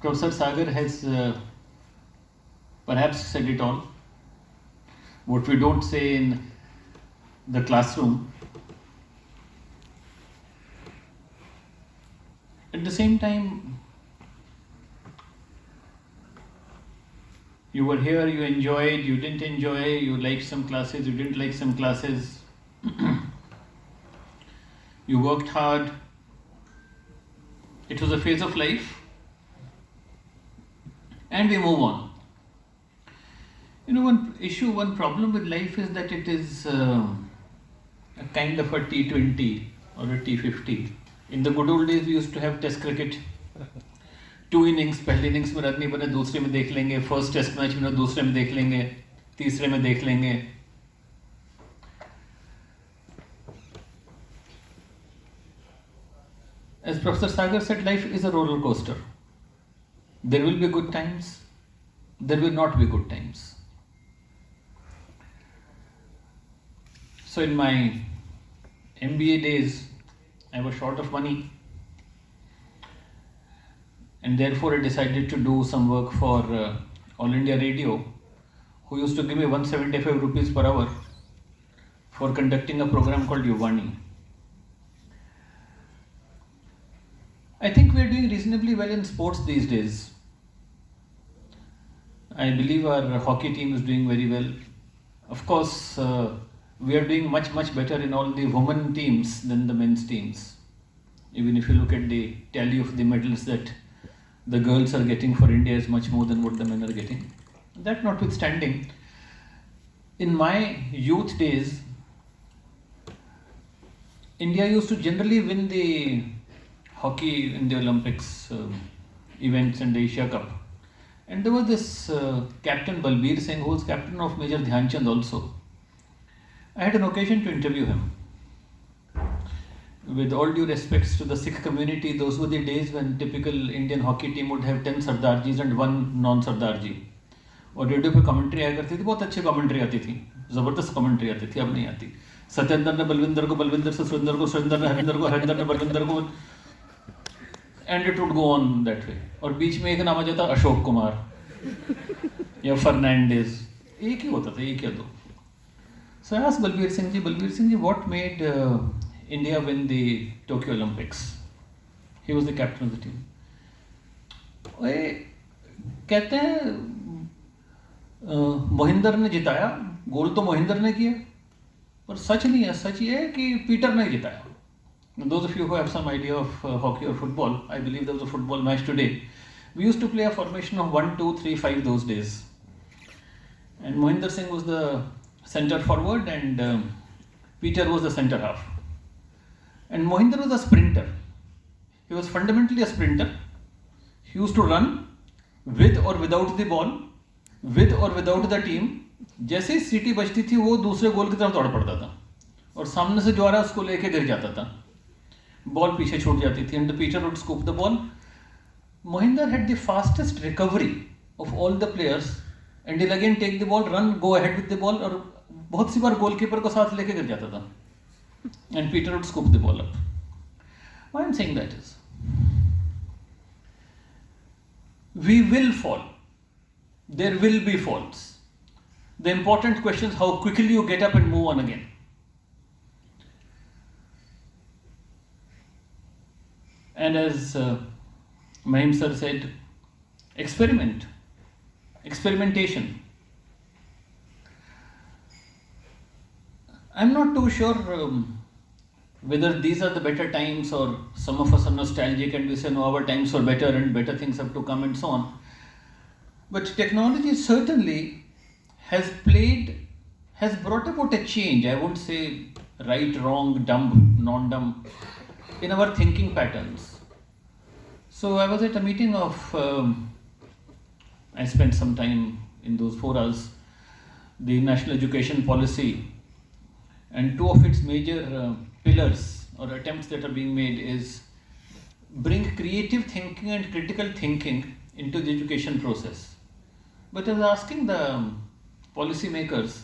Professor Sagar has perhaps said it all. What we don't say in the classroom. At the same time, you were here, you enjoyed, you didn't enjoy, you liked some classes, you didn't like some classes. You worked hard. It was a phase of life. And we move on. You know, one problem with life is that it is a kind of a T20 or a T50. In the good old days, we used to have test cricket. 2 innings, पहले innings में run नहीं बने, दूसरे में देख लेंगे, first test match में दूसरे में देख लेंगे, तीसरे में देख लेंगे. As Professor Sagar said, life is a roller coaster. There will be good times, there will not be good times. So in my MBA days, I was short of money, and therefore I decided to do some work for All India Radio, who used to give me 175 rupees per hour for conducting a program called Yuvani. I think we are doing reasonably well in sports these days. I believe our hockey team is doing very well. Of course, we are doing much better in all the women teams than the men's teams. Even if you look at the tally of the medals that the girls are getting for India is much more than what the men are getting. That notwithstanding, in my youth days, India used to generally win the hockey in the Olympics events and the Asia Cup. And there was this Captain Balbir Singh, who was captain of Major Dhyan Chand also. I had an occasion to interview him. With all due respects to the Sikh community, those were the days when typical Indian hockey team would have 10 Sardarjis and 1 non-Sardarji. और radio पे commentary आया करती थी, बहुत अच्छी commentary आती थी, ज़बरदस्त कमेंट्री आती थी, अब नहीं आती. सत्येंद्र ने बलविंदर को, बलविंदर से सुरेंद्र को, सुरेंद्र ने हरिंदर को, हरिंदर ने बलविंदर को, and it would go on that way. और बीच में एक नाम आ जाता अशोक कुमार या फर्नांडिस, एक ही होता था, एक या दो. So I asked Balbir Singh ji, what made India win the Tokyo Olympics? He was the captain of the team. कहते हैं मोहिंदर ने जिताया, गोल तो मोहिंदर ने किया, पर सच नहीं है. सच ये है कि पीटर ने जिताया. Those of you who have some idea of hockey or football, I believe there was a football match today. We used to play a formation of 1, 2, 3, 5 those days. And Mohinder Singh was the center forward and Peter was the center half. And Mohinder was a sprinter. He was fundamentally a sprinter. He used to run with or without the ball, with or without the team. जैसे ही सीटी बजती थी वो दूसरे गोल की तरफ दौड़ पड़ता था और सामने से जो आ रहा है उसको लेके गिर जाता था. बॉल पीछे छूट जाती थी and the Peter would scoop the ball. Mohinder had the fastest recovery of all the players and he'll again take the ball, run, go ahead with the ball और बहुत सी बार गोलकीपर को साथ लेके गिर जाता था. And Peter would scoop the ball up. Why I'm saying that is, we will fall. There will be falls. The important question is how quickly you get up and move on again. And as Mahim sir said, experimentation. I'm not too sure whether these are the better times or some of us are nostalgic and we say no, our times were better and better things have to come and so on. But technology certainly has brought about a change. I won't say right, wrong, dumb, non-dumb, in our thinking patterns. So I was at a meeting of, I spent some time in those forums, the National Education Policy, and 2 of its major pillars or attempts that are being made is bring creative thinking and critical thinking into the education process. But I was asking the policy makers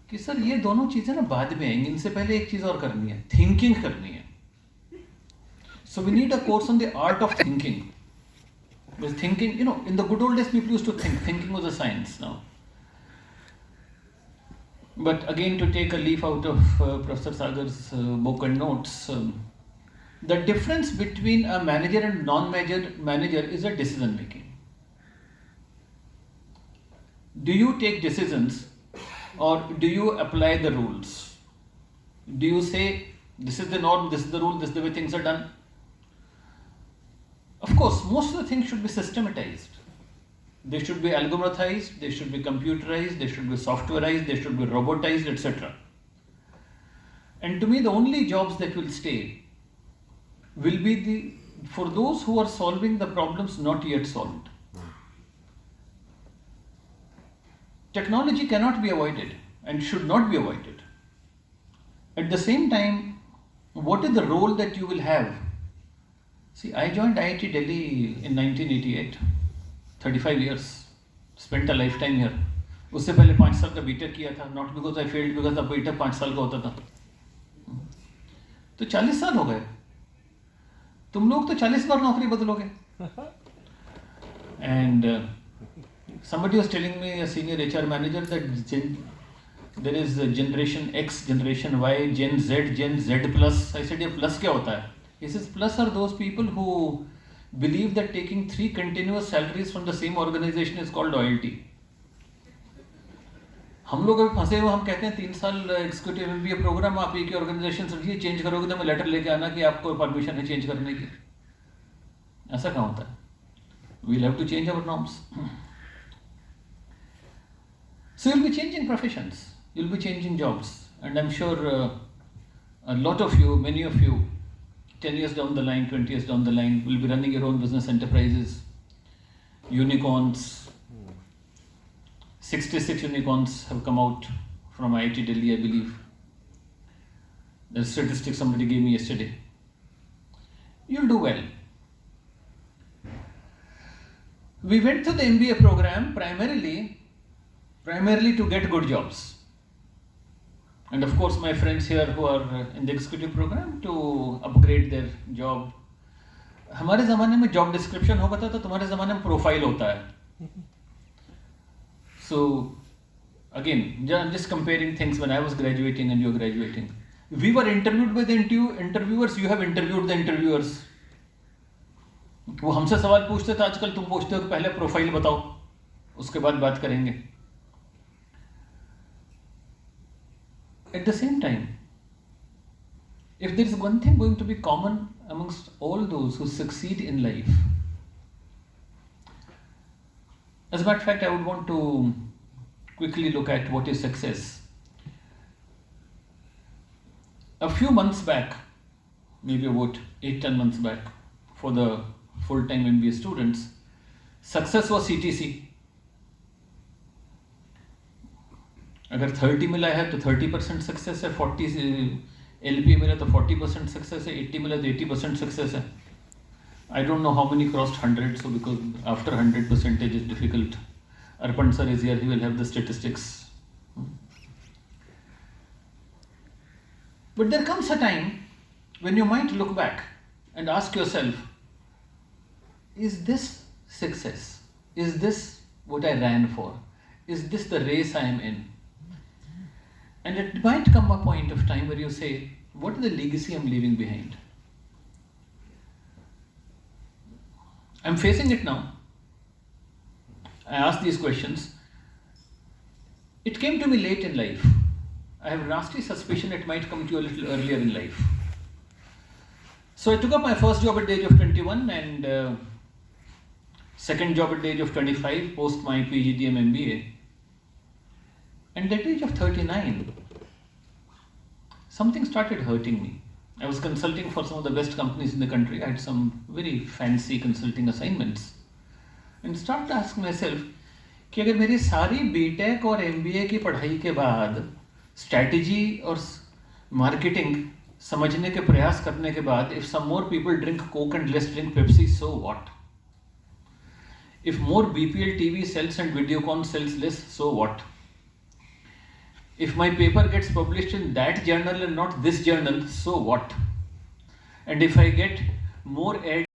कि sir ये दोनों चीज़ें ना बाद में आएंगी, इनसे पहले एक चीज़ और करनी है, थिंकिंग करनी है. So we need a course on the art of thinking. Was thinking, in the good old days people used to think. Thinking was a science now. But again, to take a leaf out of Professor Sagar's book and notes, the difference between a manager and non-manager is a decision making. Do you take decisions or do you apply the rules? Do you say, this is the norm, this is the rule, this is the way things are done? Of course, most of the things should be systematized. They should be algorithmized, they should be computerized, they should be softwareized, they should be robotized, etc. And to me, the only jobs that will stay will be for those who are solving the problems not yet solved. Technology cannot be avoided and should not be avoided. At the same time, what is the role that you will have? See, I joined IIT Delhi in 1988, 35 years, spent a lifetime here. उससे पहले 5 साल का BTech किया था, not because I failed, because the B Tech 5 साल का होता था. तो 40 साल हो गए. तुम लोग तो 40 बार नौकरी बदलोगे. And somebody was telling me, a senior HR manager, that there is generation X, generation Y, Gen Z, Gen Z plus. I said, ये plus क्या होता है? He says, plus are those people who believe that taking 3 continuous salaries from the same organization is called loyalty. हम लोग अभी फंसे हुए, हम कहते हैं 3 साल एग्जीक्यूटिव MBA प्रोग्राम, आप एक ही ऑर्गेनाइजेशन से ये चेंज करोगे तो मैं लेटर लेके आना कि आपको परमिशन है चेंज करने की. ऐसा कहाँ होता है? We'll have to change our norms. So you'll be changing professions, you'll be changing jobs, and I'm sure a lot of you, many of you, 10 years down the line, 20 years down the line, will be running your own business enterprises, unicorns. 66 unicorns have come out from IIT Delhi, I believe. The statistic somebody gave me yesterday. You'll do well. We went to the MBA program primarily to get good jobs. And of course, my friends here who are in the executive program, to upgrade their job. हमारे ज़माने में job description होता था, तुम्हारे ज़माने में profile होता है. So, again, I'm just comparing things when I was graduating and you were graduating. We were interviewed by the interviewers, you have interviewed the interviewers. वो हमसे सवाल पूछते थे, आजकल तुम पूछते हो कि पहले प्रोफाइल बताओ, उसके बाद बात करेंगे. At the same time, if there is one thing going to be common amongst all those who succeed in life, as a matter of fact, I would want to quickly look at what is success. A few months back, maybe about 8-10 months back, for the full-time MBA students, success was CTC. अगर 30 मिला है तो 30% success है, 40 LP मिला तो 40% success है, 80 मिला तो 80% सक्सेस है. I don't know how many crossed 100, so because after 100% is difficult. Arpan sir is here, he will have the statistics. But there comes a time when you might look back and ask yourself, is this success? Is this what I ran for? Is this the race I am in? And it might come a point of time where you say, what is the legacy I'm leaving behind? I'm facing it now. I ask these questions. It came to me late in life. I have a nasty suspicion it might come to you a little earlier in life. So I took up my first job at the age of 21 and second job at the age of 25, post my PGDM MBA. And at the age of 39, something started hurting me. I was consulting for some of the best companies in the country. I had some very fancy consulting assignments. And started asking myself, कि अगर मेरी सारी BTech और MBA की पढ़ाई के बाद strategy और मार्केटिंग समझने के प्रयास करने के बाद, if some more people drink Coke and less drink Pepsi, so what? If more BPL TV sells and Videocon sells less, so what? If my paper gets published in that journal and not this journal, so what? And if I get more ads